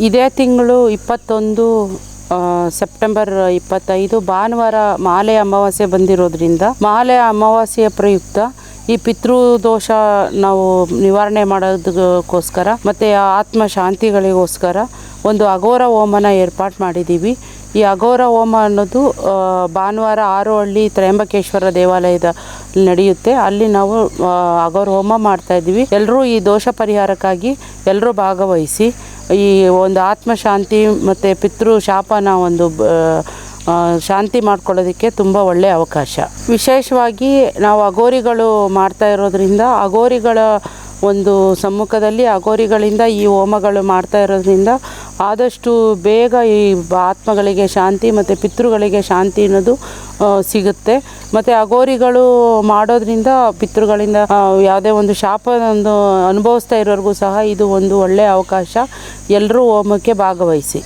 ಇದೇ ತಿಂಗಳು 21 ಸೆಪ್ಟೆಂಬರ್ 25 ಭಾನುವಾರ ಮಾಲೆ ಅಮಾವಾಸ್ಯೆ ಬಂದಿರೋದ್ರಿಂದ ಮಾಲೆ ಅಮಾವಾಸ್ಯೆಯ ಪ್ರಯುಕ್ತ ಈ ಪಿತೃದೋಷ ನಾವು ನಿವಾರಣೆ ಮಾಡೋದಕ್ಕೋಸ್ಕರ ಮತ್ತು ಆತ್ಮ ಶಾಂತಿಗಳಿಗೋಸ್ಕರ ಒಂದು ಅಘೋರ ಹೋಮನ ಏರ್ಪಾಡು ಮಾಡಿದ್ದೀವಿ. ಈ ಅಘೋರ ಹೋಮ ಅನ್ನೋದು ಭಾನುವಾರ ಆರೋಹಳ್ಳಿ ತ್ರಯಂಬಕೇಶ್ವರ ದೇವಾಲಯದ ನಡೆಯುತ್ತೆ. ಅಲ್ಲಿ ನಾವು ಅಘೋರ ಹೋಮ ಮಾಡ್ತಾಯಿದ್ದೀವಿ. ಎಲ್ಲರೂ ಈ ದೋಷ ಪರಿಹಾರಕ್ಕಾಗಿ ಎಲ್ಲರೂ ಭಾಗವಹಿಸಿ ಈ ಒಂದು ಆತ್ಮಶಾಂತಿ ಮತ್ತು ಪಿತೃ ಶಾಪನ ಒಂದು ಶಾಂತಿ ಮಾಡ್ಕೊಳ್ಳೋದಕ್ಕೆ ತುಂಬ ಒಳ್ಳೆಯ ಅವಕಾಶ. ವಿಶೇಷವಾಗಿ ನಾವು ಅಘೋರಿಗಳು ಮಾಡ್ತಾ ಇರೋದ್ರಿಂದ ಅಘೋರಿಗಳ ಒಂದು ಸಮ್ಮುಖದಲ್ಲಿ ಅಘೋರಿಗಳಿಂದ ಈ ಹೋಮಗಳು ಮಾಡ್ತಾ ಇರೋದ್ರಿಂದ ಆದಷ್ಟು ಬೇಗ ಈ ಆತ್ಮಗಳಿಗೆ ಶಾಂತಿ ಮತ್ತು ಪಿತೃಗಳಿಗೆ ಶಾಂತಿ ಅನ್ನೋದು ಸಿಗುತ್ತೆ. ಮತ್ತು ಅಘೋರಿಗಳು ಮಾಡೋದ್ರಿಂದ ಪಿತೃಗಳಿಂದ ಯಾವುದೇ ಒಂದು ಶಾಪವನ್ನು ಅನುಭವಿಸ್ತಾ ಇರೋರಿಗೂ ಸಹ ಇದು ಒಂದು ಒಳ್ಳೆಯ ಅವಕಾಶ. ಎಲ್ಲರೂ ಹೋಮಕ್ಕೆ ಭಾಗವಹಿಸಿ.